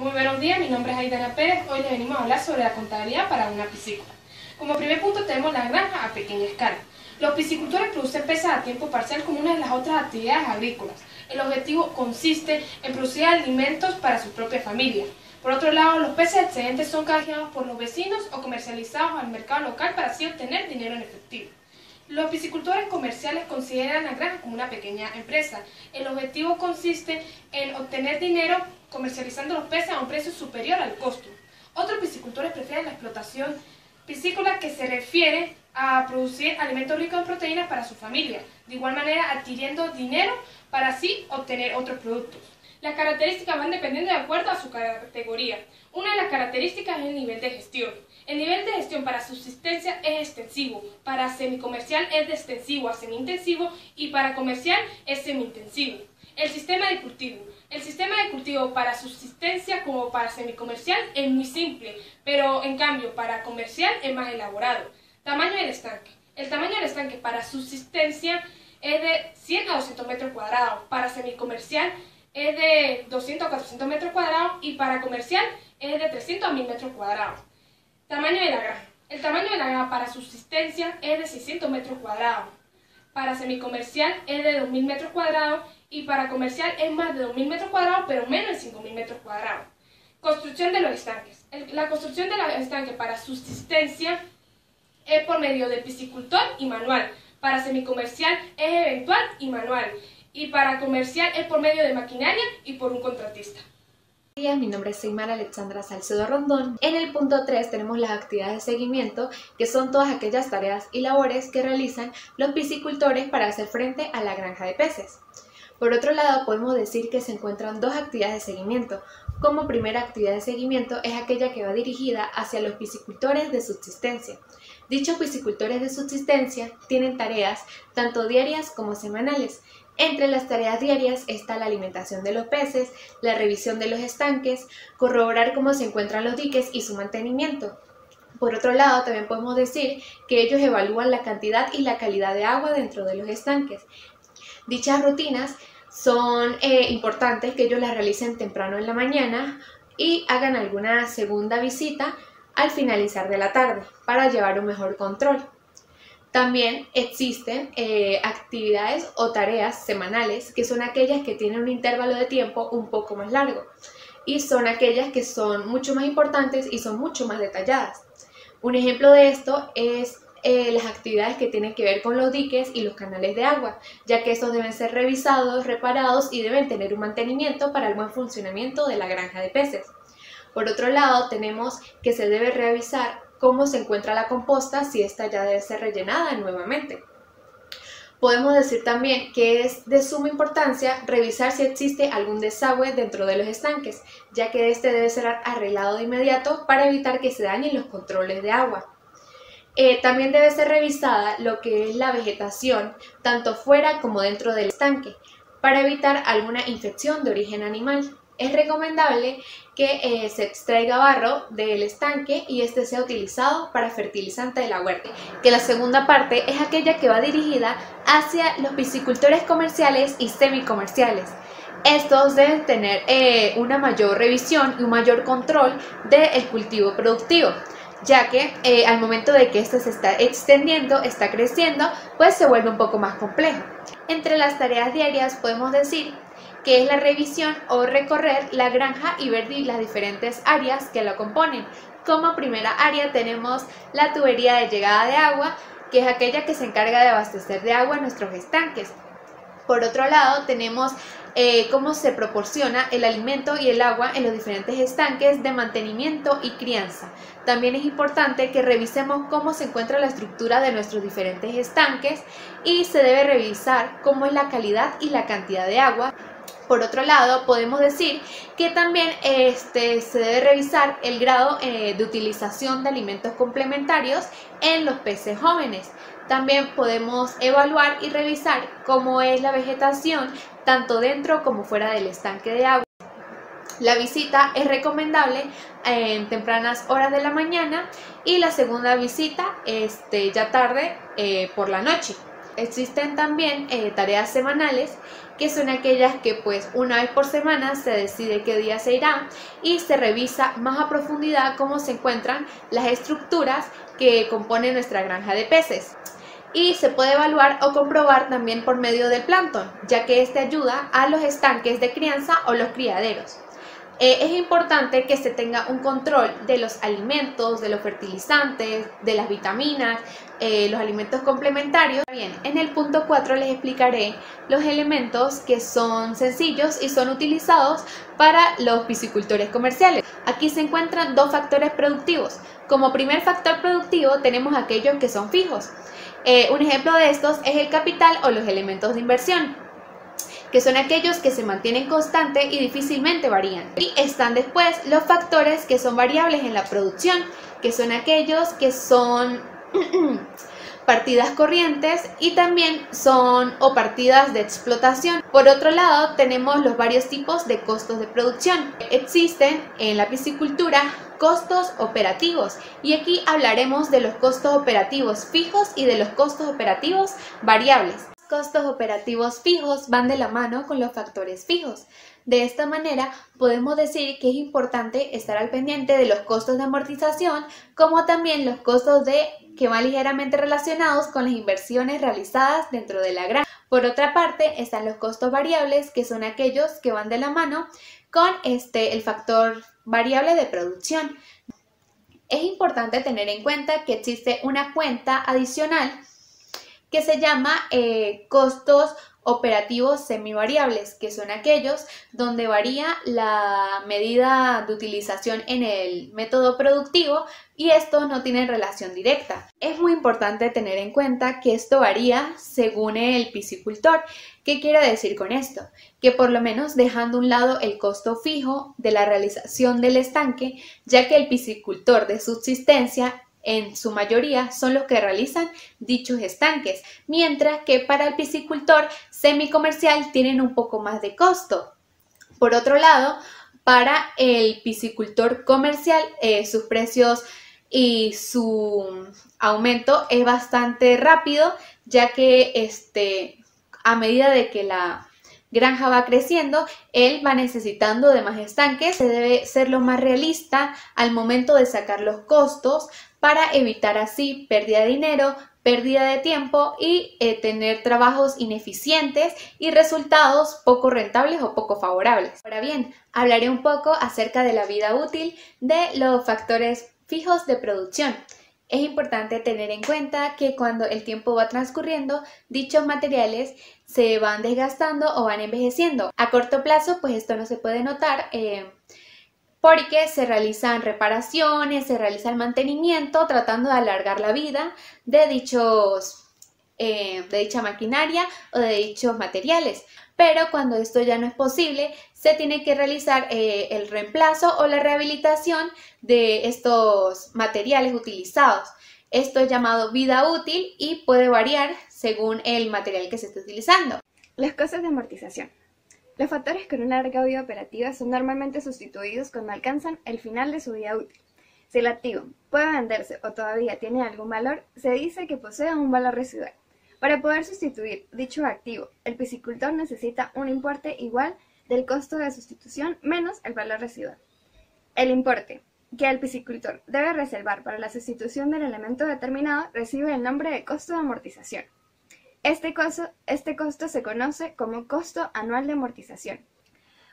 Muy buenos días, mi nombre es Aidana Pérez. Hoy les venimos a hablar sobre la contabilidad para una piscícola. Como primer punto tenemos la granja a pequeña escala. Los piscicultores producen peces a tiempo parcial como una de las otras actividades agrícolas. El objetivo consiste en producir alimentos para su propia familia. Por otro lado, los peces excedentes son canjeados por los vecinos o comercializados al mercado local para así obtener dinero en efectivo. Los piscicultores comerciales consideran la granja como una pequeña empresa. El objetivo consiste en obtener dinero comercializando los peces a un precio superior al costo. Otros piscicultores prefieren la explotación piscícola, que se refiere a producir alimentos ricos en proteínas para su familia, de igual manera adquiriendo dinero para así obtener otros productos. Las características van dependiendo de acuerdo a su categoría. Una de las características es el nivel de gestión. El nivel de gestión para subsistencia es extensivo, para semicomercial es de extensivo a semi-intensivo y para comercial es semi-intensivo. El sistema de cultivo. El sistema de cultivo para subsistencia como para semicomercial es muy simple, pero en cambio para comercial es más elaborado. Tamaño del estanque. El tamaño del estanque para subsistencia es de 100 a 200 metros cuadrados, para semicomercial es de 200 a 400 metros cuadrados y para comercial es de 300 a 1000 metros cuadrados. Tamaño de la granja. El tamaño de la granja para subsistencia es de 600 metros cuadrados, para semicomercial es de 2000 metros cuadrados y para comercial es más de 2000 metros cuadrados pero menos de 5000 metros cuadrados. Construcción de los estanques. La construcción de los estanques para subsistencia es por medio de piscicultor y manual, para semicomercial es eventual y manual y para comercial es por medio de maquinaria y por un contratista. Mi nombre es Seymara Alexandra Salcedo Rondón. En el punto 3 tenemos las actividades de seguimiento, que son todas aquellas tareas y labores que realizan los piscicultores para hacer frente a la granja de peces. Por otro lado, podemos decir que se encuentran dos actividades de seguimiento. Como primera actividad de seguimiento es aquella que va dirigida hacia los piscicultores de subsistencia. Dichos piscicultores de subsistencia tienen tareas tanto diarias como semanales. Entre las tareas diarias está la alimentación de los peces, la revisión de los estanques, corroborar cómo se encuentran los diques y su mantenimiento. Por otro lado, también podemos decir que ellos evalúan la cantidad y la calidad de agua dentro de los estanques. Dichas rutinas son importantes que ellos las realicen temprano en la mañana y hagan alguna segunda visita al finalizar de la tarde para llevar un mejor control. También existen actividades o tareas semanales, que son aquellas que tienen un intervalo de tiempo un poco más largo y son aquellas que son mucho más importantes y son mucho más detalladas. Un ejemplo de esto es las actividades que tienen que ver con los diques y los canales de agua, ya que estos deben ser revisados, reparados y deben tener un mantenimiento para el buen funcionamiento de la granja de peces. Por otro lado, tenemos que se debe revisar cómo se encuentra la composta, si ésta ya debe ser rellenada nuevamente. Podemos decir también que es de suma importancia revisar si existe algún desagüe dentro de los estanques, ya que este debe ser arreglado de inmediato para evitar que se dañen los controles de agua. También debe ser revisada lo que es la vegetación, tanto fuera como dentro del estanque, para evitar alguna infección de origen animal. Es recomendable que se extraiga barro del estanque y este sea utilizado para fertilizante de la huerta. Que la segunda parte es aquella que va dirigida hacia los piscicultores comerciales y semicomerciales. Estos deben tener una mayor revisión y un mayor control del cultivo productivo, ya que al momento de que este se está extendiendo, está creciendo, pues se vuelve un poco más complejo. Entre las tareas diarias podemos decir que es la revisión o recorrer la granja y ver las diferentes áreas que la componen. Como primera área tenemos la tubería de llegada de agua, que es aquella que se encarga de abastecer de agua nuestros estanques. Por otro lado tenemos cómo se proporciona el alimento y el agua en los diferentes estanques de mantenimiento y crianza. También es importante que revisemos cómo se encuentra la estructura de nuestros diferentes estanques y se debe revisar cómo es la calidad y la cantidad de agua. Por otro lado, podemos decir que también se debe revisar el grado de utilización de alimentos complementarios en los peces jóvenes. También podemos evaluar y revisar cómo es la vegetación tanto dentro como fuera del estanque de agua. La visita es recomendable en tempranas horas de la mañana y la segunda visita ya tarde por la noche. Existen también tareas semanales, que son aquellas que pues una vez por semana se decide qué día se irá y se revisa más a profundidad cómo se encuentran las estructuras que componen nuestra granja de peces. Y se puede evaluar o comprobar también por medio del plancton, ya que este ayuda a los estanques de crianza o los criaderos. Es importante que se tenga un control de los alimentos, de los fertilizantes, de las vitaminas, los alimentos complementarios. Bien, en el punto 4 les explicaré los elementos que son sencillos y son utilizados para los piscicultores comerciales. Aquí se encuentran dos factores productivos. Como primer factor productivo tenemos aquellos que son fijos. Un ejemplo de estos es el capital o los elementos de inversión, que son aquellos que se mantienen constantes y difícilmente varían. Y están después los factores que son variables en la producción, que son aquellos que son partidas corrientes y también son partidas de explotación. Por otro lado, tenemos los varios tipos de costos de producción. Existen en la piscicultura costos operativos y aquí hablaremos de los costos operativos fijos y de los costos operativos variables. Costos operativos fijos van de la mano con los factores fijos. De esta manera podemos decir que es importante estar al pendiente de los costos de amortización, como también los costos que van ligeramente relacionados con las inversiones realizadas dentro de la granja. Por otra parte están los costos variables, que son aquellos que van de la mano con el factor variable de producción. Es importante tener en cuenta que existe una cuenta adicional que se llama costos operativos semivariables, que son aquellos donde varía la medida de utilización en el método productivo y estos no tienen relación directa. Es muy importante tener en cuenta que esto varía según el piscicultor. ¿Qué quiere decir con esto? Que por lo menos dejando a un lado el costo fijo de la realización del estanque, ya que el piscicultor de subsistencia en su mayoría son los que realizan dichos estanques, mientras que para el piscicultor semicomercial tienen un poco más de costo. Por otro lado, para el piscicultor comercial sus precios y su aumento es bastante rápido, ya que a medida de que la granja va creciendo, él va necesitando de más estanques. Se debe ser lo más realista al momento de sacar los costos para evitar así pérdida de dinero, pérdida de tiempo y tener trabajos ineficientes y resultados poco rentables o poco favorables. Ahora bien, hablaré un poco acerca de la vida útil de los factores fijos de producción. Es importante tener en cuenta que cuando el tiempo va transcurriendo, dichos materiales se van desgastando o van envejeciendo. A corto plazo, pues esto no se puede notar porque se realizan reparaciones, se realiza el mantenimiento tratando de alargar la vida de dicha maquinaria o de dichos materiales. Pero cuando esto ya no es posible, se tiene que realizar el reemplazo o la rehabilitación de estos materiales utilizados. Esto es llamado vida útil y puede variar según el material que se esté utilizando. Los costos de amortización. Los factores con una larga vida operativa son normalmente sustituidos cuando alcanzan el final de su vida útil. Si el activo puede venderse o todavía tiene algún valor, se dice que posee un valor residual. Para poder sustituir dicho activo, el piscicultor necesita un importe igual del costo de sustitución menos el valor residual. El importe que el piscicultor debe reservar para la sustitución del elemento determinado recibe el nombre de costo de amortización. Este costo se conoce como costo anual de amortización.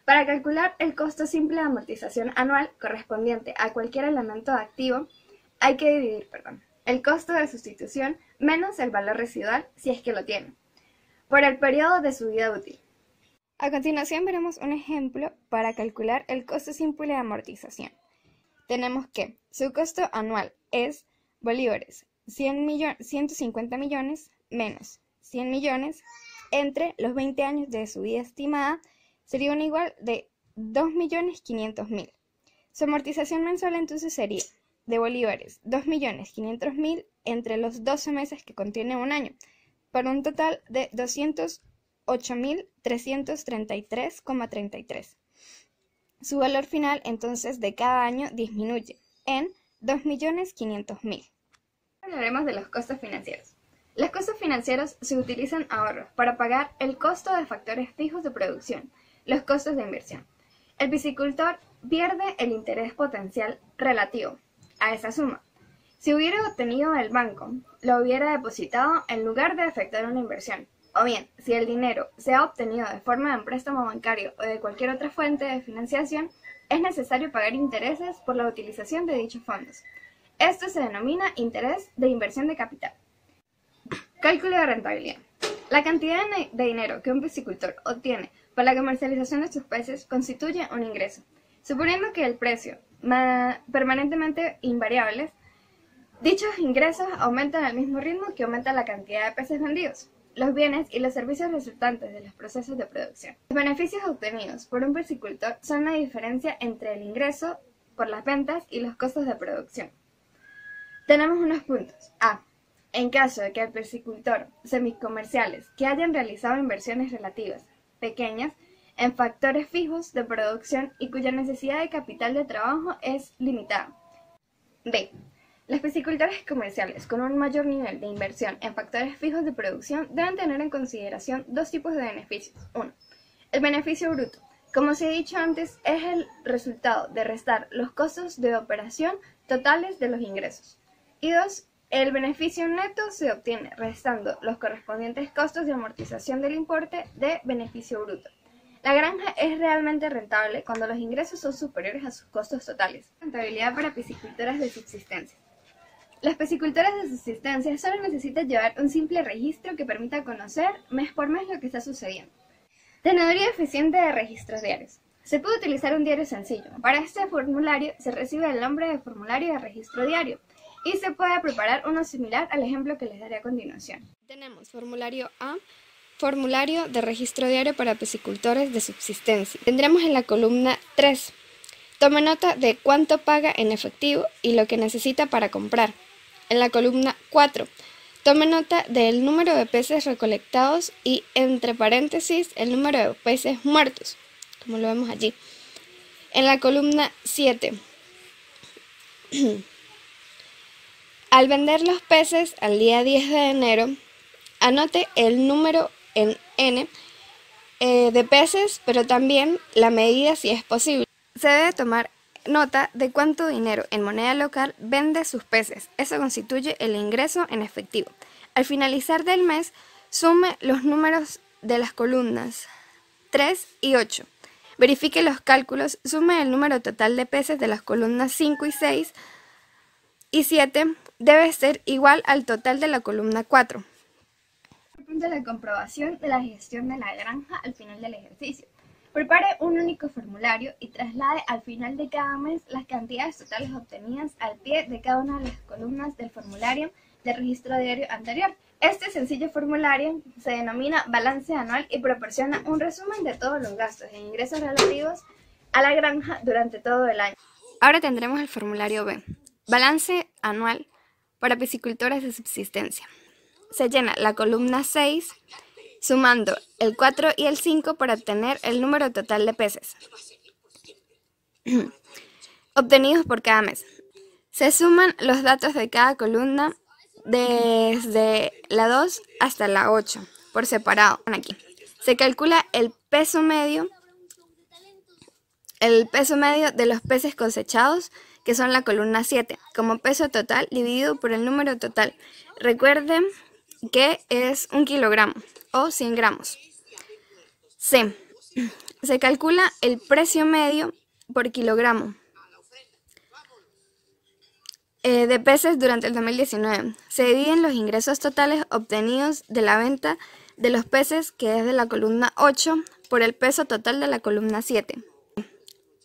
Para calcular el costo simple de amortización anual correspondiente a cualquier elemento activo, hay que dividir el costo de sustitución menos el valor residual, si es que lo tiene, por el periodo de su vida útil. A continuación veremos un ejemplo para calcular el costo simple de amortización. Tenemos que su costo anual es bolívares 150 millones menos 100 millones entre los 20 años de su vida estimada sería un igual de 2.500.000. Su amortización mensual entonces sería de bolívares 2.500.000 entre los 12 meses que contiene un año, para un total de 208.333,33. Su valor final entonces de cada año disminuye en 2.500.000. Hablaremos de los costos financieros. Los costos financieros se utilizan ahorros para pagar el costo de factores fijos de producción, los costos de inversión. El piscicultor pierde el interés potencial relativo a esa suma. Si hubiera obtenido del banco, lo hubiera depositado en lugar de efectuar una inversión. O bien, si el dinero se ha obtenido de forma de un préstamo bancario o de cualquier otra fuente de financiación, es necesario pagar intereses por la utilización de dichos fondos. Esto se denomina interés de inversión de capital. Cálculo de rentabilidad. La cantidad de dinero que un piscicultor obtiene por la comercialización de sus peces constituye un ingreso. Suponiendo que el precio permanentemente invariables, dichos ingresos aumentan al mismo ritmo que aumenta la cantidad de peces vendidos, los bienes y los servicios resultantes de los procesos de producción. Los beneficios obtenidos por un piscicultor son la diferencia entre el ingreso por las ventas y los costos de producción. Tenemos unos puntos. A. En caso de que el piscicultor semicomerciales que hayan realizado inversiones relativas pequeñas en factores fijos de producción y cuya necesidad de capital de trabajo es limitada. B. Los piscicultores comerciales con un mayor nivel de inversión en factores fijos de producción deben tener en consideración dos tipos de beneficios. 1. El beneficio bruto. Como se ha dicho antes, es el resultado de restar los costos de operación totales de los ingresos. Y 2. El beneficio neto se obtiene restando los correspondientes costos de amortización del importe de beneficio bruto. La granja es realmente rentable cuando los ingresos son superiores a sus costos totales. Rentabilidad para piscicultores de subsistencia. Los piscicultores de subsistencia solo necesitan llevar un simple registro que permita conocer mes por mes lo que está sucediendo. Teneduría eficiente de registros diarios. Se puede utilizar un diario sencillo. Para este formulario se recibe el nombre de formulario de registro diario y se puede preparar uno similar al ejemplo que les daré a continuación. Tenemos formulario A, formulario de registro diario para piscicultores de subsistencia. Tendremos en la columna 3. Tome nota de cuánto paga en efectivo y lo que necesita para comprar. En la columna 4. Tome nota del número de peces recolectados y, entre paréntesis, el número de peces muertos, como lo vemos allí. En la columna 7. Al vender los peces al día 10 de enero, anote el número en N de peces, pero también la medida si es posible. Se debe tomar nota de cuánto dinero en moneda local vende sus peces. Eso constituye el ingreso en efectivo. Al finalizar del mes, sume los números de las columnas 3 y 8. Verifique los cálculos, sume el número total de peces de las columnas 5 y 6 y 7 debe ser igual al total de la columna 4. De la comprobación de la gestión de la granja al final del ejercicio. Prepare un único formulario y traslade al final de cada mes las cantidades totales obtenidas al pie de cada una de las columnas del formulario de registro diario anterior. Este sencillo formulario se denomina balance anual y proporciona un resumen de todos los gastos e ingresos relativos a la granja durante todo el año. Ahora tendremos el formulario B, balance anual para piscicultores de subsistencia. Se llena la columna 6 sumando el 4 y el 5 para obtener el número total de peces obtenidos por cada mes. Se suman los datos de cada columna desde la 2 hasta la 8 por separado. Aquí se calcula el peso medio de los peces cosechados, que son la columna 7, como peso total dividido por el número total. Recuerden que es 1 kilogramo o 100 gramos. C. Se calcula el precio medio por kilogramo de peces durante el 2019. Se dividen los ingresos totales obtenidos de la venta de los peces, que es de la columna 8, por el peso total de la columna 7.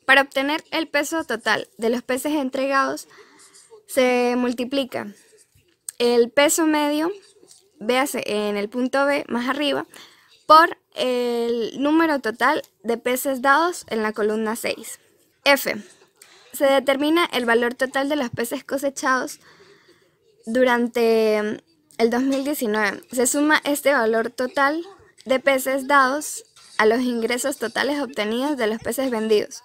Para obtener el peso total de los peces entregados, se multiplica el peso medio, véase en el punto B más arriba, por el número total de peces dados en la columna 6. F. Se determina el valor total de los peces cosechados durante el 2019. Se suma este valor total de peces dados a los ingresos totales obtenidos de los peces vendidos.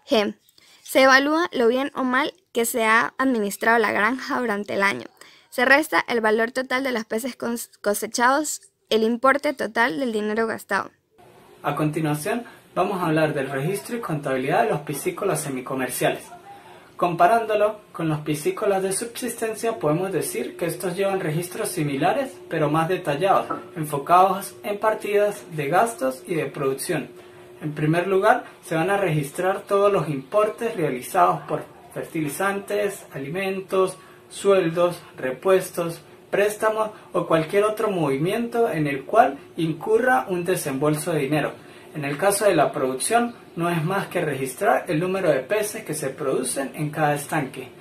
G. Se evalúa lo bien o mal que se ha administrado la granja durante el año. Se resta el valor total de los peces cosechados, el importe total del dinero gastado. A continuación, vamos a hablar del registro y contabilidad de los piscícolas semicomerciales. Comparándolo con los piscícolas de subsistencia, podemos decir que estos llevan registros similares, pero más detallados, enfocados en partidas de gastos y de producción. En primer lugar, se van a registrar todos los importes realizados por fertilizantes, alimentos, sueldos, repuestos, préstamos o cualquier otro movimiento en el cual incurra un desembolso de dinero. En el caso de la producción, no es más que registrar el número de peces que se producen en cada estanque.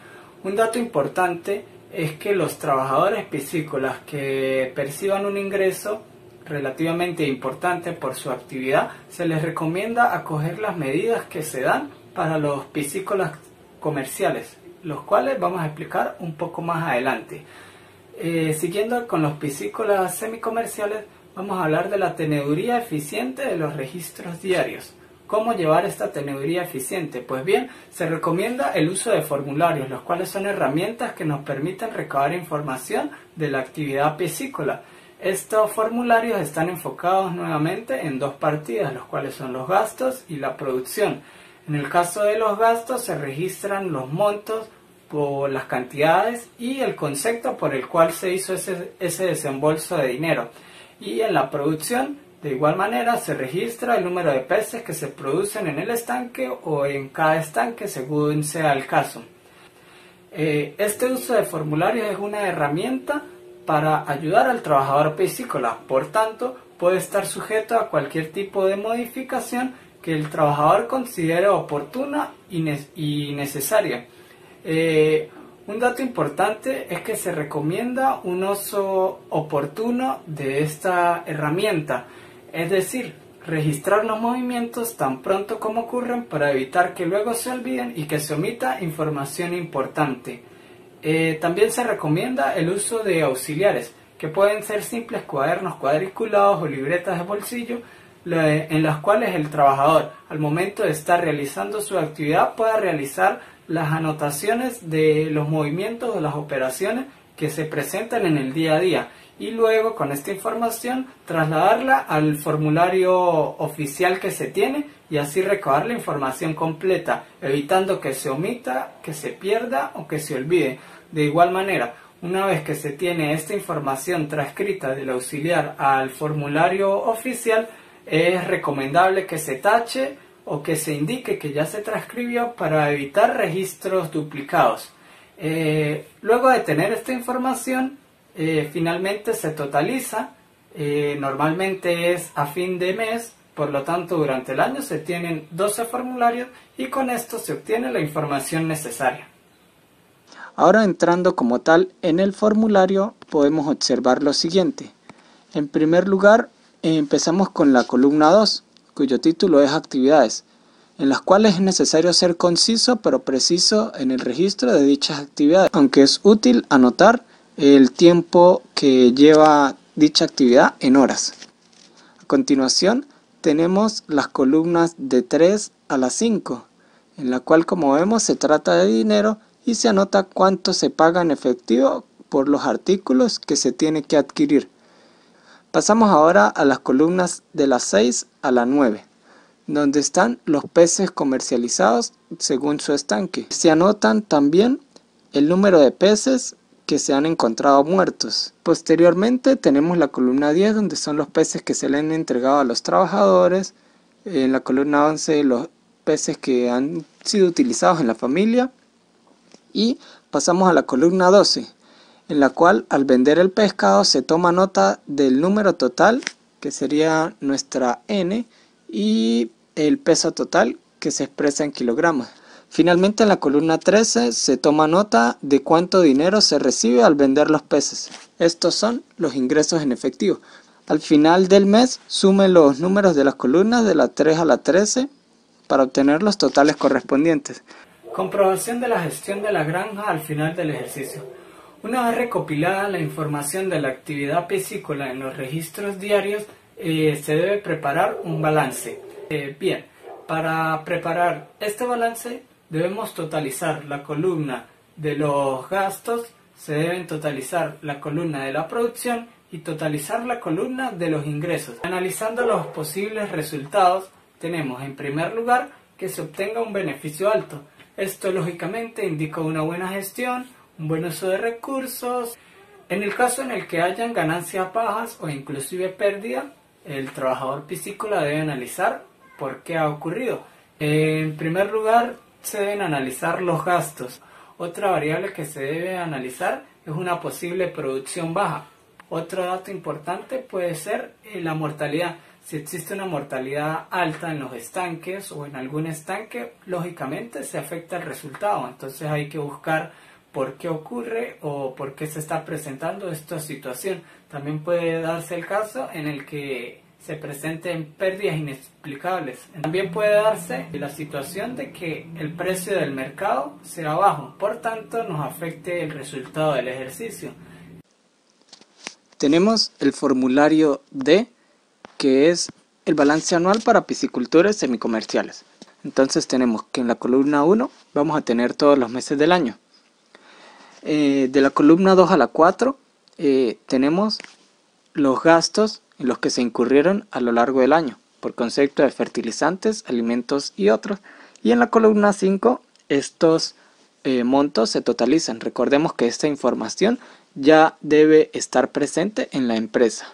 Un dato importante es que los trabajadores piscícolas que perciban un ingreso relativamente importante por su actividad, se les recomienda acoger las medidas que se dan para los piscícolas comerciales, los cuales vamos a explicar un poco más adelante. Siguiendo con los piscícolas semicomerciales, vamos a hablar de la teneduría eficiente de los registros diarios. ¿Cómo llevar esta teneduría eficiente? Pues bien, se recomienda el uso de formularios, los cuales son herramientas que nos permiten recabar información de la actividad piscícola. Estos formularios están enfocados nuevamente en dos partidas, los cuales son los gastos y la producción. En el caso de los gastos se registran los montos por las cantidades y el concepto por el cual se hizo ese desembolso de dinero. Y en la producción, de igual manera, se registra el número de peces que se producen en el estanque o en cada estanque según sea el caso. Este uso de formularios es una herramienta para ayudar al trabajador piscícola, por tanto, puede estar sujeto a cualquier tipo de modificación que el trabajador considere oportuna y necesaria. Un dato importante es que se recomienda un uso oportuno de esta herramienta, es decir, registrar los movimientos tan pronto como ocurren para evitar que luego se olviden y que se omita información importante. También se recomienda el uso de auxiliares, que pueden ser simples cuadernos cuadriculados o libretas de bolsillo, en las cuales el trabajador, al momento de estar realizando su actividad, pueda realizar las anotaciones de los movimientos o las operaciones que se presentan en el día a día y luego con esta información trasladarla al formulario oficial que se tiene y así recabar la información completa, evitando que se omita, que se pierda o que se olvide. De igual manera, una vez que se tiene esta información transcrita del auxiliar al formulario oficial, es recomendable que se tache o que se indique que ya se transcribió para evitar registros duplicados. Luego de tener esta información, finalmente se totaliza, normalmente es a fin de mes, por lo tanto durante el año se tienen 12 formularios y con esto se obtiene la información necesaria. Ahora entrando como tal en el formulario podemos observar lo siguiente. En primer lugar empezamos con la columna 2, cuyo título es actividades, en las cuales es necesario ser conciso pero preciso en el registro de dichas actividades, aunque es útil anotar el tiempo que lleva dicha actividad en horas. A continuación tenemos las columnas de 3 a la 5, en la cual como vemos se trata de dinero y se anota cuánto se paga en efectivo por los artículos que se tiene que adquirir. Pasamos ahora a las columnas de la 6 a la 9, donde están los peces comercializados según su estanque. Se anotan también el número de peces que se han encontrado muertos. Posteriormente tenemos la columna 10, donde son los peces que se le han entregado a los trabajadores. En la columna 11 los peces que han sido utilizados en la familia. Y pasamos a la columna 12, en la cual al vender el pescado se toma nota del número total, que sería nuestra N, y el peso total, que se expresa en kilogramos. Finalmente en la columna 13 se toma nota de cuánto dinero se recibe al vender los peces. Estos son los ingresos en efectivo. Al final del mes sume los números de las columnas de la 3 a la 13 para obtener los totales correspondientes. Comprobación de la gestión de la granja al final del ejercicio. Una vez recopilada la información de la actividad piscícola en los registros diarios, se debe preparar un balance. Bien, para preparar este balance debemos totalizar la columna de los gastos se deben totalizar la columna de la producción y totalizar la columna de los ingresos. Analizando los posibles resultados, tenemos en primer lugar que se obtenga un beneficio alto. Esto lógicamente indica una buena gestión, un buen uso de recursos. En el caso en el que hayan ganancias bajas o inclusive pérdida, el trabajador piscícola debe analizar por qué ha ocurrido. En primer lugar, se deben analizar los gastos. Otra variable que se debe analizar es una posible producción baja. Otro dato importante puede ser la mortalidad. Si existe una mortalidad alta en los estanques o en algún estanque, lógicamente se afecta el resultado. Entonces hay que buscar por qué ocurre o por qué se está presentando esta situación. También puede darse el caso en el que se presenten pérdidas inexplicables. También puede darse la situación de que el precio del mercado sea bajo, por tanto nos afecte el resultado del ejercicio. Tenemos el formulario D, que es el balance anual para piscicultores semicomerciales. Entonces tenemos que en la columna 1 vamos a tener todos los meses del año. De la columna 2 a la 4 tenemos los gastos en los que se incurrieron a lo largo del año, por concepto de fertilizantes, alimentos y otros. Y en la columna 5 estos montos se totalizan. Recordemos que esta información ya debe estar presente en la empresa.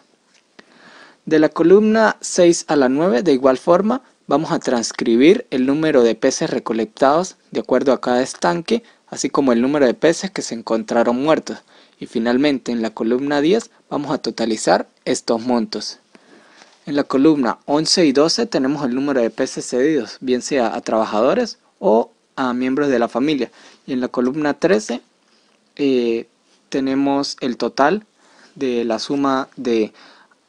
De la columna 6 a la 9, de igual forma, vamos a transcribir el número de peces recolectados de acuerdo a cada estanque, así como el número de peces que se encontraron muertos. Y finalmente, en la columna 10, vamos a totalizar estos montos. En la columna 11 y 12 tenemos el número de peces cedidos, bien sea a trabajadores o a miembros de la familia. Y en la columna 13 tenemos el total de la suma de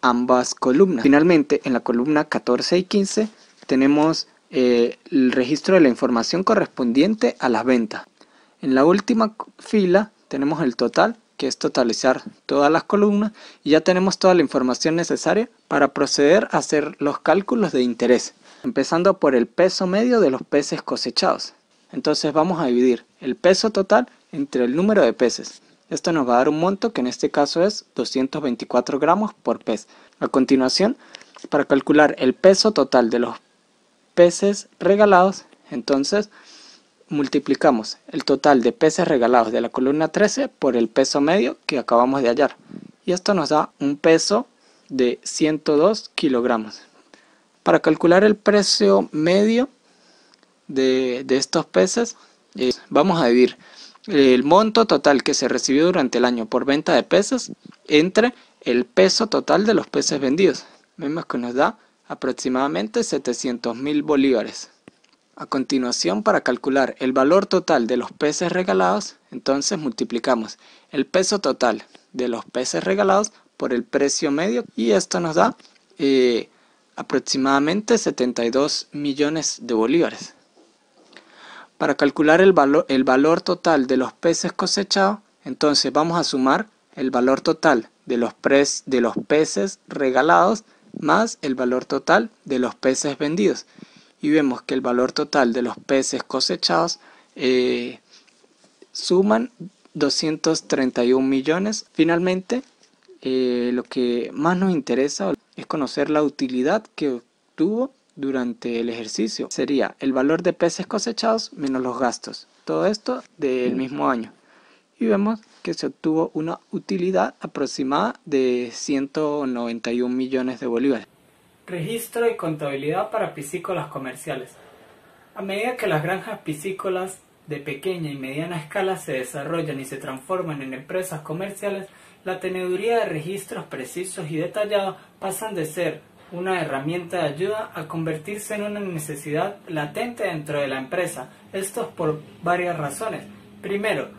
ambas columnas. Finalmente, en la columna 14 y 15 tenemos el registro de la información correspondiente a las ventas. En la última fila tenemos el total, que es totalizar todas las columnas, y ya tenemos toda la información necesaria para proceder a hacer los cálculos de interés, empezando por el peso medio de los peces cosechados. Entonces vamos a dividir el peso total entre el número de peces. Esto nos va a dar un monto que en este caso es 224 gramos por pez. A continuación, para calcular el peso total de los peces regalados, entonces multiplicamos el total de peces regalados de la columna 13 por el peso medio que acabamos de hallar. Y esto nos da un peso de 102 kilogramos. Para calcular el precio medio de estos peces, vamos a dividir el monto total que se recibió durante el año por venta de peces entre el peso total de los peces vendidos. Vemos que nos da aproximadamente 700.000 bolívares. A continuación, para calcular el valor total de los peces regalados, entonces multiplicamos el peso total de los peces regalados por el precio medio y esto nos da aproximadamente 72 millones de bolívares. Para calcular el valor total de los peces cosechados, entonces vamos a sumar el valor total de los peces regalados más el valor total de los peces vendidos. Y vemos que el valor total de los peces cosechados suman 231 millones. Finalmente, lo que más nos interesa es conocer la utilidad que obtuvo durante el ejercicio. Sería el valor de peces cosechados menos los gastos. Todo esto del mismo año. Y vemos que se obtuvo una utilidad aproximada de 191 millones de bolívares. Registro y contabilidad para piscícolas comerciales. A medida que las granjas piscícolas de pequeña y mediana escala se desarrollan y se transforman en empresas comerciales, la teneduría de registros precisos y detallados pasan de ser una herramienta de ayuda a convertirse en una necesidad latente dentro de la empresa. Esto es por varias razones. Primero,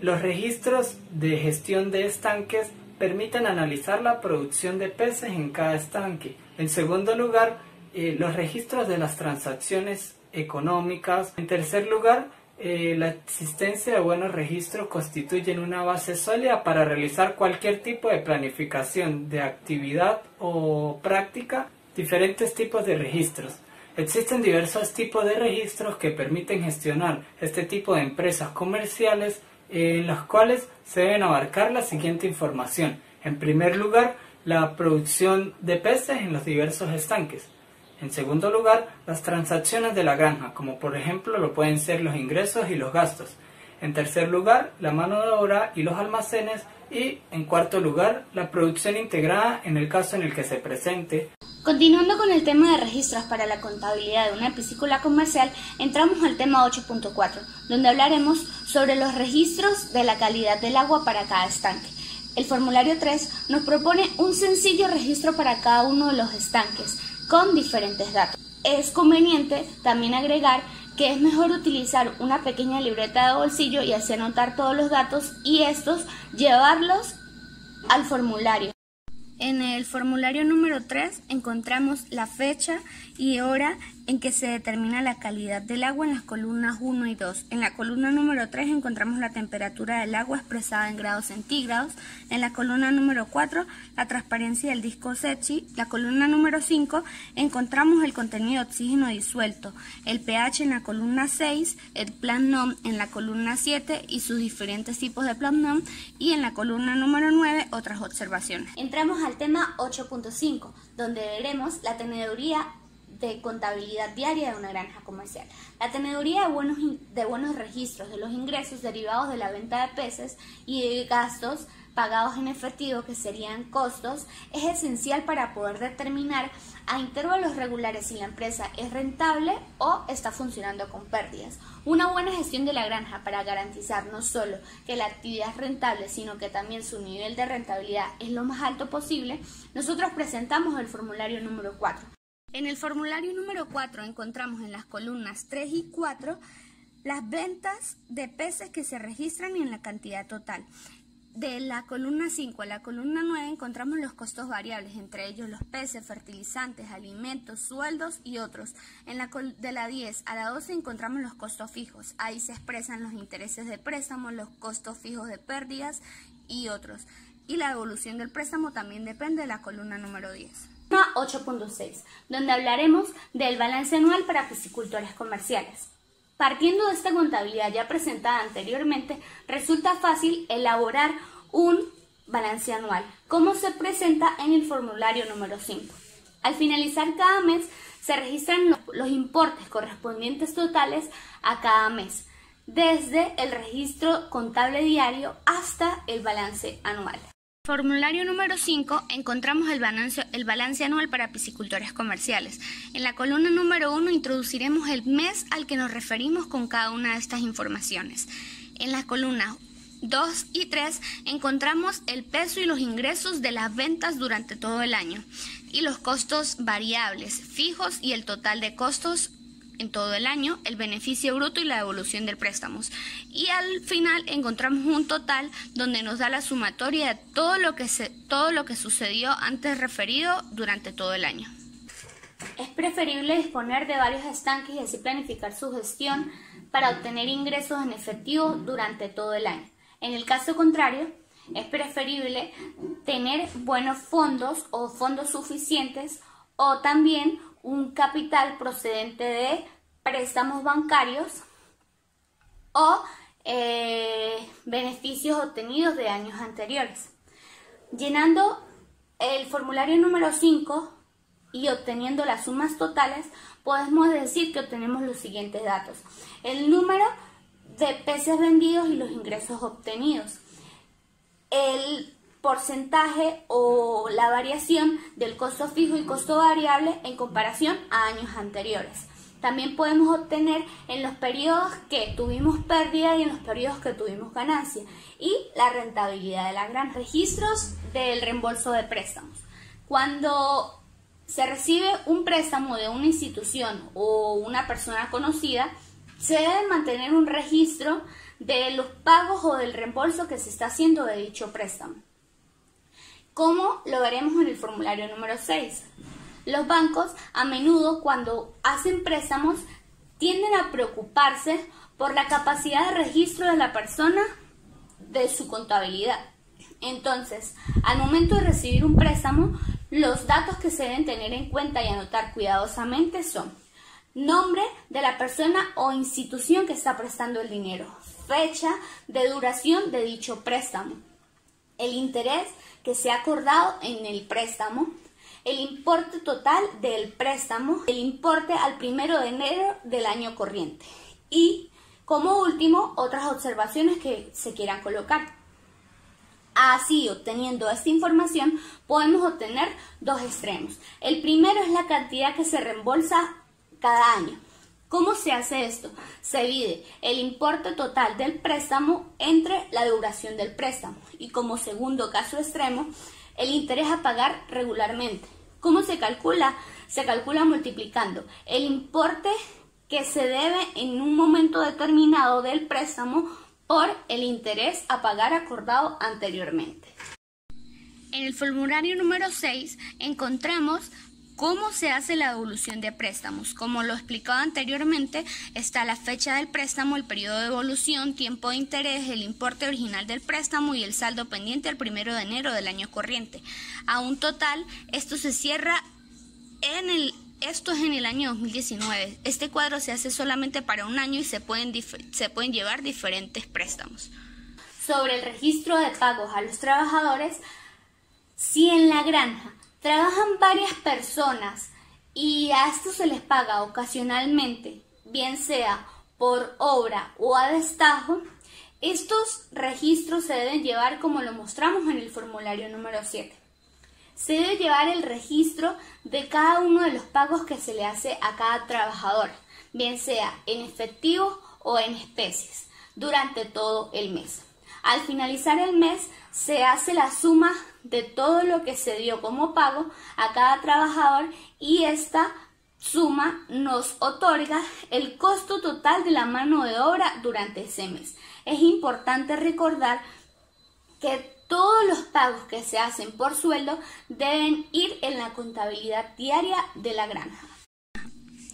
los registros de gestión de estanques permiten analizar la producción de peces en cada estanque. En segundo lugar, los registros de las transacciones económicas. En tercer lugar, la existencia de buenos registros constituyen una base sólida para realizar cualquier tipo de planificación de actividad o práctica. Diferentes tipos de registros. Existen diversos tipos de registros que permiten gestionar este tipo de empresas comerciales en los cuales se deben abarcar la siguiente información. En primer lugar, la producción de peces en los diversos estanques. En segundo lugar, las transacciones de la granja, como por ejemplo lo pueden ser los ingresos y los gastos. En tercer lugar, la mano de obra y los almacenes. Y en cuarto lugar, la producción integrada en el caso en el que se presente. Continuando con el tema de registros para la contabilidad de una piscícola comercial, entramos al tema 8.4, donde hablaremos sobre los registros de la calidad del agua para cada estanque. El formulario 3 nos propone un sencillo registro para cada uno de los estanques, con diferentes datos. Es conveniente también agregar que es mejor utilizar una pequeña libreta de bolsillo y así anotar todos los datos y estos llevarlos al formulario. En el formulario número 3 encontramos la fecha y hora en que se determina la calidad del agua en las columnas 1 y 2. En la columna número 3 encontramos la temperatura del agua expresada en grados centígrados. En la columna número 4, la transparencia del disco Secchi. La columna número 5 encontramos el contenido de oxígeno disuelto, el pH en la columna 6, el Plan NOM en la columna 7 y sus diferentes tipos de Plan NOM, y en la columna número 9 otras observaciones. Entramos al tema 8.5, donde veremos la teneduría de contabilidad diaria de una granja comercial. La teneduría de buenos registros de los ingresos derivados de la venta de peces y de gastos pagados en efectivo, que serían costos, es esencial para poder determinar a intervalos regulares si la empresa es rentable o está funcionando con pérdidas. Una buena gestión de la granja para garantizar no solo que la actividad es rentable, sino que también su nivel de rentabilidad es lo más alto posible, nosotros presentamos el formulario número 4. En el formulario número 4 encontramos en las columnas 3 y 4 las ventas de peces que se registran y en la cantidad total. De la columna 5 a la columna 9 encontramos los costos variables, entre ellos los peces, fertilizantes, alimentos, sueldos y otros. De la 10 a la 12 encontramos los costos fijos. Ahí se expresan los intereses de préstamo, los costos fijos de pérdidas y otros. Y la evolución del préstamo también depende de la columna número 10. 8.6, donde hablaremos del balance anual para piscicultores comerciales. Partiendo de esta contabilidad ya presentada anteriormente, resulta fácil elaborar un balance anual, como se presenta en el formulario número 5. Al finalizar cada mes, se registran los importes correspondientes totales a cada mes, desde el registro contable diario hasta el balance anual. Formulario número 5 encontramos el balance anual para piscicultores comerciales. En la columna número 1 introduciremos el mes al que nos referimos con cada una de estas informaciones. En las columnas 2 y 3 encontramos el peso y los ingresos de las ventas durante todo el año y los costos variables, fijos y el total de costos en todo el año, el beneficio bruto y la devolución del préstamo. Y al final encontramos un total donde nos da la sumatoria de todo lo que sucedió antes referido durante todo el año. Es preferible disponer de varios estanques y así planificar su gestión para obtener ingresos en efectivo durante todo el año. En el caso contrario, es preferible tener buenos fondos o fondos suficientes o también un capital procedente de préstamos bancarios o beneficios obtenidos de años anteriores. Llenando el formulario número 5 y obteniendo las sumas totales, podemos decir que obtenemos los siguientes datos: el número de peces vendidos y los ingresos obtenidos, el porcentaje o la variación del costo fijo y costo variable en comparación a años anteriores. También podemos obtener en los periodos que tuvimos pérdida y en los periodos que tuvimos ganancia, y la rentabilidad de la granja. Registros del reembolso de préstamos. Cuando se recibe un préstamo de una institución o una persona conocida, se debe mantener un registro de los pagos o del reembolso que se está haciendo de dicho préstamo, como lo veremos en el formulario número 6. Los bancos, a menudo, cuando hacen préstamos, tienden a preocuparse por la capacidad de registro de la persona de su contabilidad. Entonces, al momento de recibir un préstamo, los datos que se deben tener en cuenta y anotar cuidadosamente son nombre de la persona o institución que está prestando el dinero, fecha de duración de dicho préstamo, el interés que se ha acordado en el préstamo, el importe total del préstamo, el importe al 1 de enero del año corriente y, como último, otras observaciones que se quieran colocar. Así, obteniendo esta información, podemos obtener dos extremos. El primero es la cantidad que se reembolsa cada año. ¿Cómo se hace esto? Se divide el importe total del préstamo entre la duración del préstamo y, como segundo caso extremo, el interés a pagar regularmente. ¿Cómo se calcula? Se calcula multiplicando el importe que se debe en un momento determinado del préstamo por el interés a pagar acordado anteriormente. En el formulario número 6 encontramos cómo se hace la devolución de préstamos. Como lo explicado anteriormente, está la fecha del préstamo, el periodo de devolución, tiempo de interés, el importe original del préstamo y el saldo pendiente al 1 de enero del año corriente. A un total, esto se cierra Esto es en el año 2019. Este cuadro se hace solamente para un año y se pueden llevar diferentes préstamos. Sobre el registro de pagos a los trabajadores, si en la granja trabajan varias personas y a estos se les paga ocasionalmente, bien sea por obra o a destajo, estos registros se deben llevar como lo mostramos en el formulario número 7. Se debe llevar el registro de cada uno de los pagos que se le hace a cada trabajador, bien sea en efectivo o en especies, durante todo el mes. Al finalizar el mes, se hace la suma de todo lo que se dio como pago a cada trabajador y esta suma nos otorga el costo total de la mano de obra durante ese mes. Es importante recordar que todos los pagos que se hacen por sueldo deben ir en la contabilidad diaria de la granja.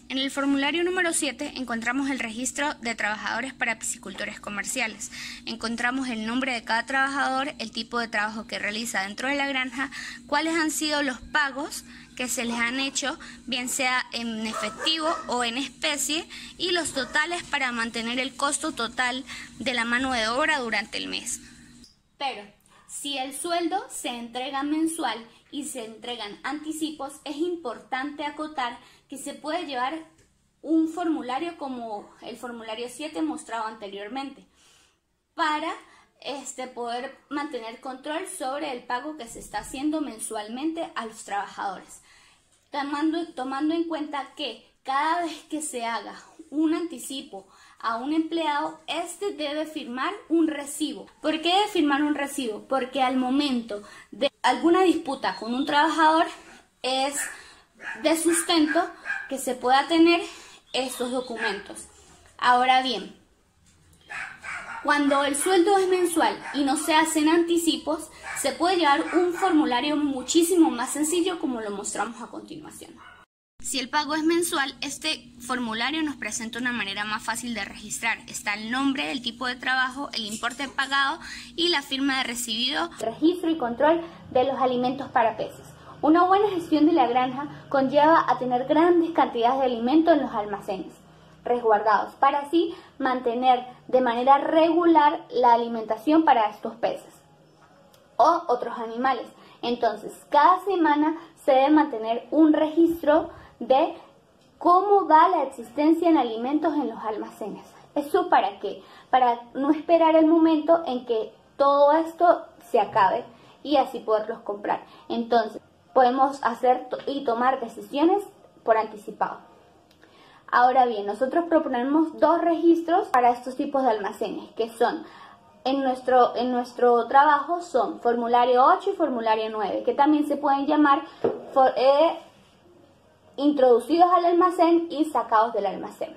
En el formulario número 7 encontramos el registro de trabajadores para piscicultores comerciales. Encontramos el nombre de cada trabajador, el tipo de trabajo que realiza dentro de la granja, cuáles han sido los pagos que se les han hecho, bien sea en efectivo o en especie, y los totales para mantener el costo total de la mano de obra durante el mes. Pero si el sueldo se entrega mensual y se entregan anticipos, es importante acotar que se puede llevar un formulario como el formulario 7 mostrado anteriormente para poder mantener control sobre el pago que se está haciendo mensualmente a los trabajadores, tomando en cuenta que cada vez que se haga un anticipo a un empleado, este debe firmar un recibo. ¿Por qué debe firmar un recibo? Porque al momento de alguna disputa con un trabajador es de sustento que se pueda tener estos documentos. Ahora bien, cuando el sueldo es mensual y no se hacen anticipos, se puede llevar un formulario muchísimo más sencillo como lo mostramos a continuación. Si el pago es mensual, este formulario nos presenta una manera más fácil de registrar. Está el nombre, el tipo de trabajo, el importe pagado y la firma de recibido. Registro y control de los alimentos para peces. Una buena gestión de la granja conlleva a tener grandes cantidades de alimento en los almacenes resguardados para así mantener de manera regular la alimentación para estos peces o otros animales. Entonces, cada semana se debe mantener un registro de cómo va la existencia en alimentos en los almacenes. ¿Eso para qué? Para no esperar el momento en que todo esto se acabe y así poderlos comprar. Entonces, podemos hacer y tomar decisiones por anticipado. Ahora bien, nosotros proponemos dos registros para estos tipos de almacenes, que son, en nuestro trabajo, son formulario 8 y formulario 9, que también se pueden llamar introducidos al almacén y sacados del almacén.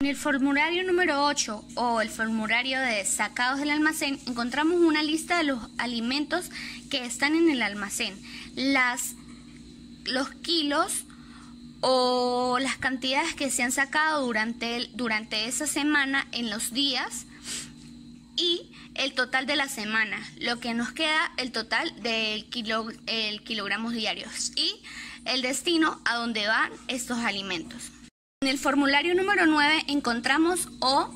En el formulario número 8 o el formulario de sacados del almacén encontramos una lista de los alimentos que están en el almacén, los kilos o las cantidades que se han sacado durante esa semana en los días y el total de la semana, lo que nos queda el total del kilogramos diarios y el destino a donde van estos alimentos. En el formulario número 9 encontramos o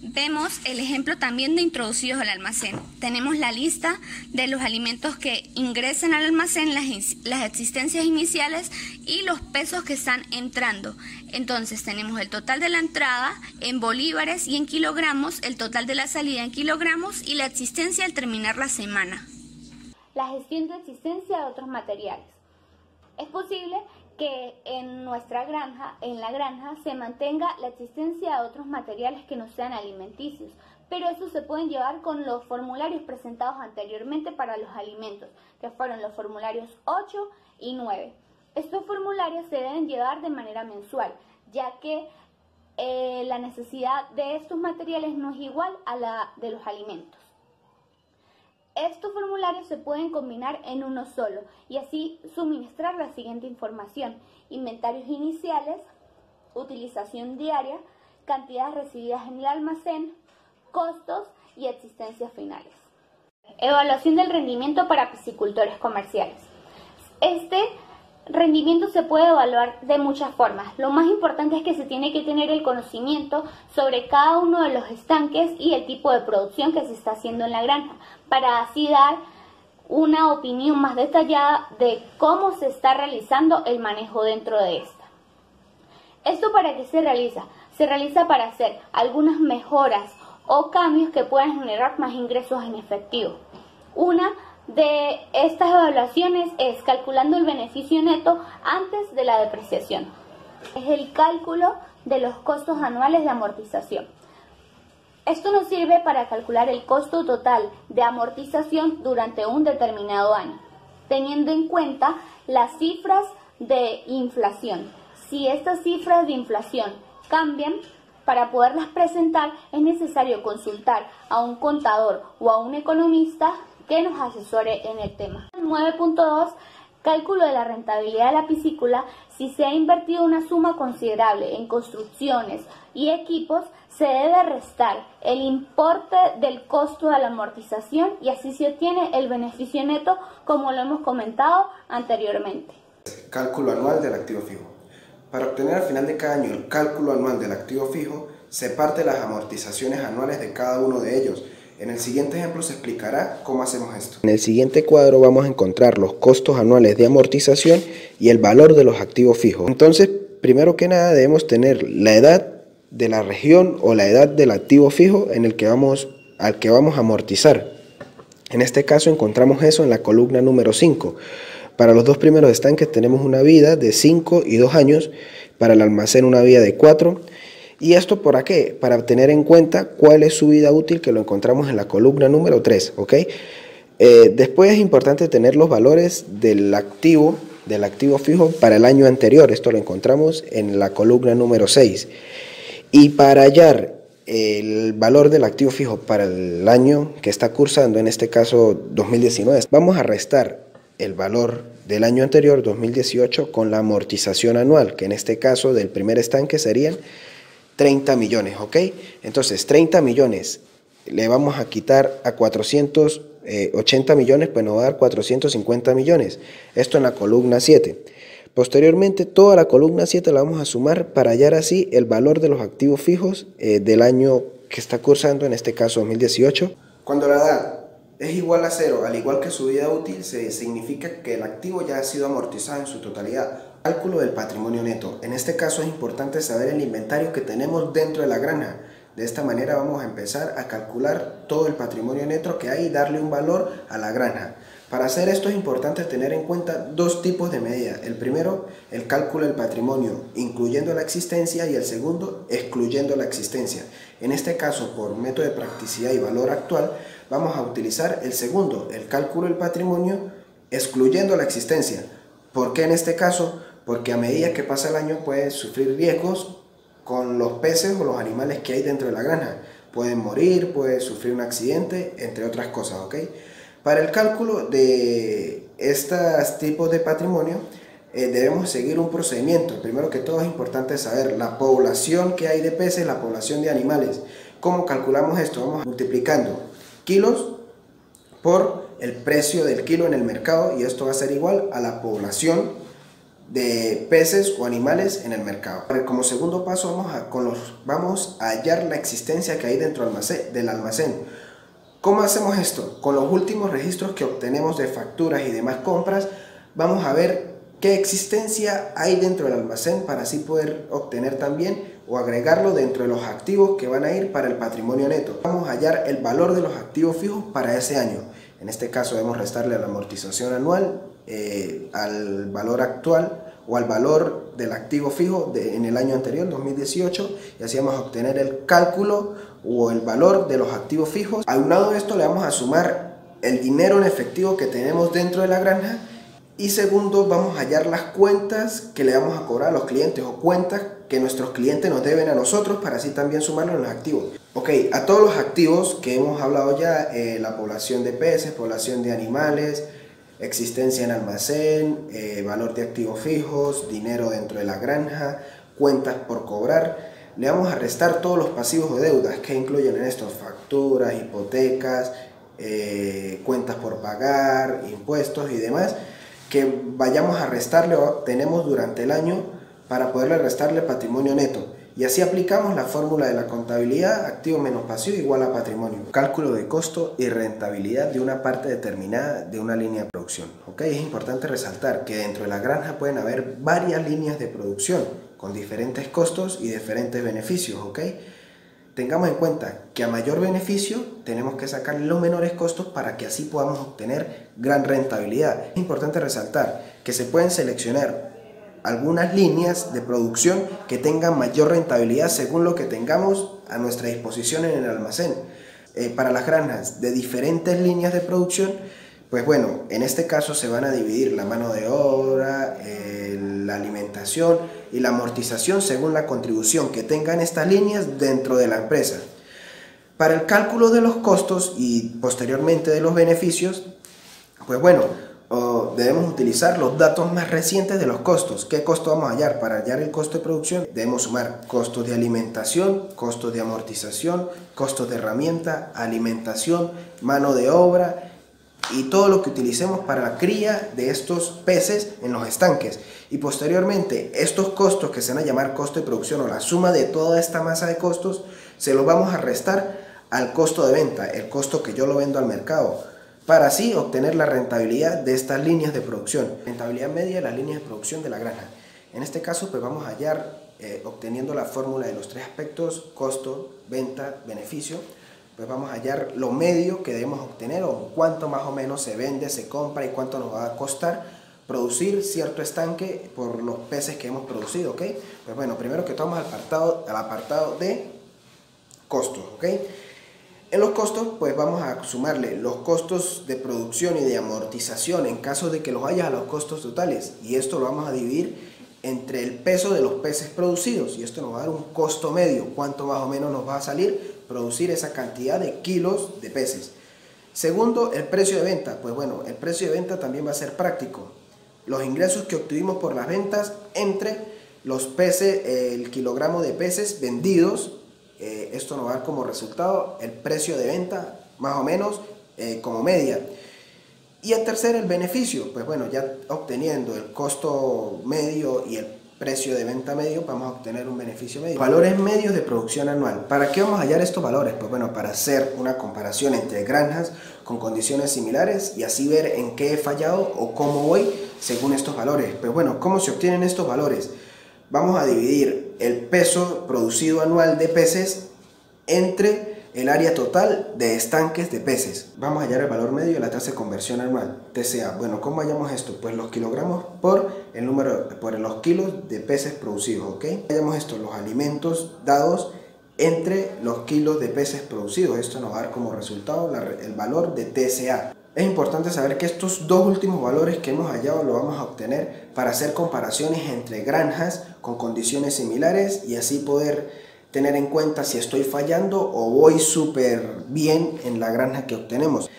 vemos el ejemplo también de introducidos al almacén. Tenemos la lista de los alimentos que ingresan al almacén, las existencias iniciales y los pesos que están entrando. Entonces tenemos el total de la entrada en bolívares y en kilogramos, el total de la salida en kilogramos y la existencia al terminar la semana. La gestión de existencia de otros materiales. Es posible que en nuestra granja, en la granja, se mantenga la existencia de otros materiales que no sean alimenticios, pero eso se pueden llevar con los formularios presentados anteriormente para los alimentos, que fueron los formularios 8 y 9. Estos formularios se deben llevar de manera mensual, ya que la necesidad de estos materiales no es igual a la de los alimentos. Estos formularios se pueden combinar en uno solo y así suministrar la siguiente información: inventarios iniciales, utilización diaria, cantidades recibidas en el almacén, costos y existencias finales. Evaluación del rendimiento para piscicultores comerciales. Este rendimiento se puede evaluar de muchas formas. Lo más importante es que se tiene que tener el conocimiento sobre cada uno de los estanques y el tipo de producción que se está haciendo en la granja, para así dar una opinión más detallada de cómo se está realizando el manejo dentro de esta. ¿Esto para qué se realiza? Se realiza para hacer algunas mejoras o cambios que puedan generar más ingresos en efectivo. Una de estas evaluaciones es calculando el beneficio neto antes de la depreciación. Es el cálculo de los costos anuales de amortización. Esto nos sirve para calcular el costo total de amortización durante un determinado año, teniendo en cuenta las cifras de inflación. Si estas cifras de inflación cambian, para poderlas presentar es necesario consultar a un contador o a un economista que nos asesore en el tema. 9.2. Cálculo de la rentabilidad de la piscícola. Si se ha invertido una suma considerable en construcciones y equipos, se debe restar el importe del costo de la amortización y así se obtiene el beneficio neto, como lo hemos comentado anteriormente. Cálculo anual del activo fijo. Para obtener al final de cada año el cálculo anual del activo fijo, se parte las amortizaciones anuales de cada uno de ellos. En el siguiente ejemplo se explicará cómo hacemos esto. En el siguiente cuadro vamos a encontrar los costos anuales de amortización y el valor de los activos fijos. Entonces, primero que nada debemos tener la edad de la región o la edad del activo fijo al que vamos a amortizar. En este caso encontramos eso en la columna número 5. Para los dos primeros estanques tenemos una vida de 5 y 2 años, para el almacén una vida de 4. ¿Y esto para qué? Para tener en cuenta cuál es su vida útil, que lo encontramos en la columna número 3, ¿ok? Después es importante tener los valores del activo fijo para el año anterior. Esto lo encontramos en la columna número 6. Y para hallar el valor del activo fijo para el año que está cursando, en este caso 2019, vamos a restar el valor del año anterior, 2018, con la amortización anual, que en este caso del primer estanque serían 30 millones, ¿ok? Entonces 30 millones le vamos a quitar a 480 millones, pues nos va a dar 450 millones. Esto en la columna 7. Posteriormente toda la columna 7 la vamos a sumar para hallar así el valor de los activos fijos del año que está cursando, en este caso 2018. Cuando la edad es igual a 0, al igual que su vida útil, significa que el activo ya ha sido amortizado en su totalidad. Cálculo del patrimonio neto. En este caso es importante saber el inventario que tenemos dentro de la granja. De esta manera vamos a empezar a calcular todo el patrimonio neto que hay y darle un valor a la granja. Para hacer esto es importante tener en cuenta dos tipos de medida. El primero, el cálculo del patrimonio, incluyendo la existencia, y el segundo, excluyendo la existencia. En este caso, por método de practicidad y valor actual, vamos a utilizar el segundo, el cálculo del patrimonio, excluyendo la existencia. ¿Por qué en este caso? Porque a medida que pasa el año puede sufrir riesgos con los peces o los animales que hay dentro de la granja. Pueden morir, puede sufrir un accidente, entre otras cosas, ¿ok? Para el cálculo de estos tipos de patrimonio debemos seguir un procedimiento. Primero que todo es importante saber la población que hay de peces, la población de animales. ¿Cómo calculamos esto? Vamos multiplicando kilos por el precio del kilo en el mercado, y esto va a ser igual a la población de peces o animales en el mercado. Como segundo paso vamos a hallar la existencia que hay dentro del almacén. ¿Cómo hacemos esto? Con los últimos registros que obtenemos de facturas y demás compras, vamos a ver qué existencia hay dentro del almacén para así poder obtener también o agregarlo dentro de los activos que van a ir para el patrimonio neto. Vamos a hallar el valor de los activos fijos para ese año. En este caso debemos restarle a la amortización anual, al valor actual o al valor del activo fijo en el año anterior, 2018, y así vamos a obtener el cálculo o el valor de los activos fijos. Aunado a esto le vamos a sumar el dinero en efectivo que tenemos dentro de la granja. Y segundo, vamos a hallar las cuentas que le vamos a cobrar a los clientes o cuentas que nuestros clientes nos deben a nosotros para así también sumarlo en los activos. Ok, a todos los activos que hemos hablado ya, la población de peces, población de animales, existencia en almacén, valor de activos fijos, dinero dentro de la granja, cuentas por cobrar, le vamos a restar todos los pasivos o deudas que incluyen en estos: facturas, hipotecas, cuentas por pagar, impuestos y demás, que vayamos a restarle o tenemos durante el año para poderle restarle patrimonio neto. Y así aplicamos la fórmula de la contabilidad: activo menos pasivo igual a patrimonio. Cálculo de costo y rentabilidad de una parte determinada de una línea de producción. ¿Okay? Es importante resaltar que dentro de la granja pueden haber varias líneas de producción con diferentes costos y diferentes beneficios. ¿Okay? Tengamos en cuenta que a mayor beneficio tenemos que sacar los menores costos para que así podamos obtener gran rentabilidad. Es importante resaltar que se pueden seleccionar algunas líneas de producción que tengan mayor rentabilidad según lo que tengamos a nuestra disposición en el almacén. Para las granjas de diferentes líneas de producción, pues bueno, en este caso se van a dividir la mano de obra, la alimentación y la amortización según la contribución que tengan estas líneas dentro de la empresa. Para el cálculo de los costos y posteriormente de los beneficios, pues bueno, debemos utilizar los datos más recientes de los costos. ¿Qué costo vamos a hallar? Para hallar el costo de producción debemos sumar costos de alimentación, costos de amortización, costos de herramienta, alimentación, mano de obra y todo lo que utilicemos para la cría de estos peces en los estanques. Y posteriormente estos costos, que se van a llamar costo de producción o la suma de toda esta masa de costos, se los vamos a restar al costo de venta, el costo que yo lo vendo al mercado, para así obtener la rentabilidad de estas líneas de producción. Rentabilidad media de las líneas de producción de la granja. En este caso pues vamos a hallar, obteniendo la fórmula de los tres aspectos: costo, venta, beneficio, pues vamos a hallar lo medio que debemos obtener, o cuánto más o menos se vende, se compra y cuánto nos va a costar producir cierto estanque por los peces que hemos producido. ¿Ok? Pues bueno, primero que todo vamos al apartado de costos. ¿Ok? En los costos pues vamos a sumarle los costos de producción y de amortización en caso de que los haya a los costos totales, y esto lo vamos a dividir entre el peso de los peces producidos, y esto nos va a dar un costo medio, cuánto más o menos nos va a salir producir esa cantidad de kilos de peces. Segundo, el precio de venta. Pues bueno, el precio de venta también va a ser práctico. Los ingresos que obtuvimos por las ventas entre los peces, el kilogramo de peces vendidos, esto nos va a dar como resultado el precio de venta más o menos como media. Y el tercer, el beneficio. Pues bueno, ya obteniendo el costo medio y el precio de venta medio, vamos a obtener un beneficio medio. Valores medios de producción anual. ¿Para qué vamos a hallar estos valores? Pues bueno, para hacer una comparación entre granjas con condiciones similares y así ver en qué he fallado o cómo voy según estos valores. Pues bueno, ¿cómo se obtienen estos valores? Vamos a dividir el peso producido anual de peces entre el área total de estanques de peces. Vamos a hallar el valor medio de la tasa de conversión anual, TCA. Bueno, ¿cómo hallamos esto? Pues los kilogramos por los kilos de peces producidos. ¿Ok? Hallamos esto, los alimentos dados entre los kilos de peces producidos. Esto nos va a dar como resultado el valor de TCA. Es importante saber que estos dos últimos valores que hemos hallado lo vamos a obtener para hacer comparaciones entre granjas con condiciones similares y así poder tener en cuenta si estoy fallando o voy súper bien en la granja que obtenemos.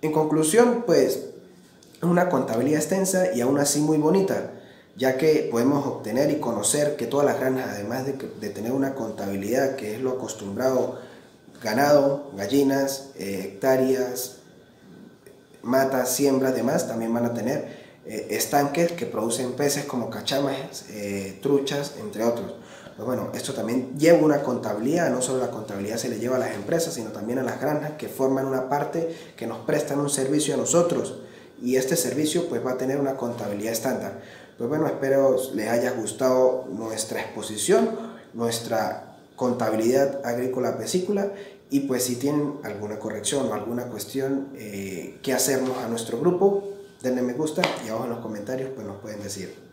En conclusión, pues es una contabilidad extensa y aún así muy bonita, ya que podemos obtener y conocer que todas las granjas, además de tener una contabilidad que es lo acostumbrado, ganado, gallinas, hectáreas, matas, siembras, demás, también van a tener estanques que producen peces como cachamas, truchas, entre otros. Pues bueno, esto también lleva una contabilidad, no solo la contabilidad se le lleva a las empresas, sino también a las granjas que forman una parte que nos prestan un servicio a nosotros, y este servicio pues va a tener una contabilidad estándar. Pues bueno, espero les haya gustado nuestra exposición, nuestra contabilidad agrícola piscícola, y pues si tienen alguna corrección o alguna cuestión que hacernos a nuestro grupo, denle me gusta y abajo en los comentarios pues nos pueden decir.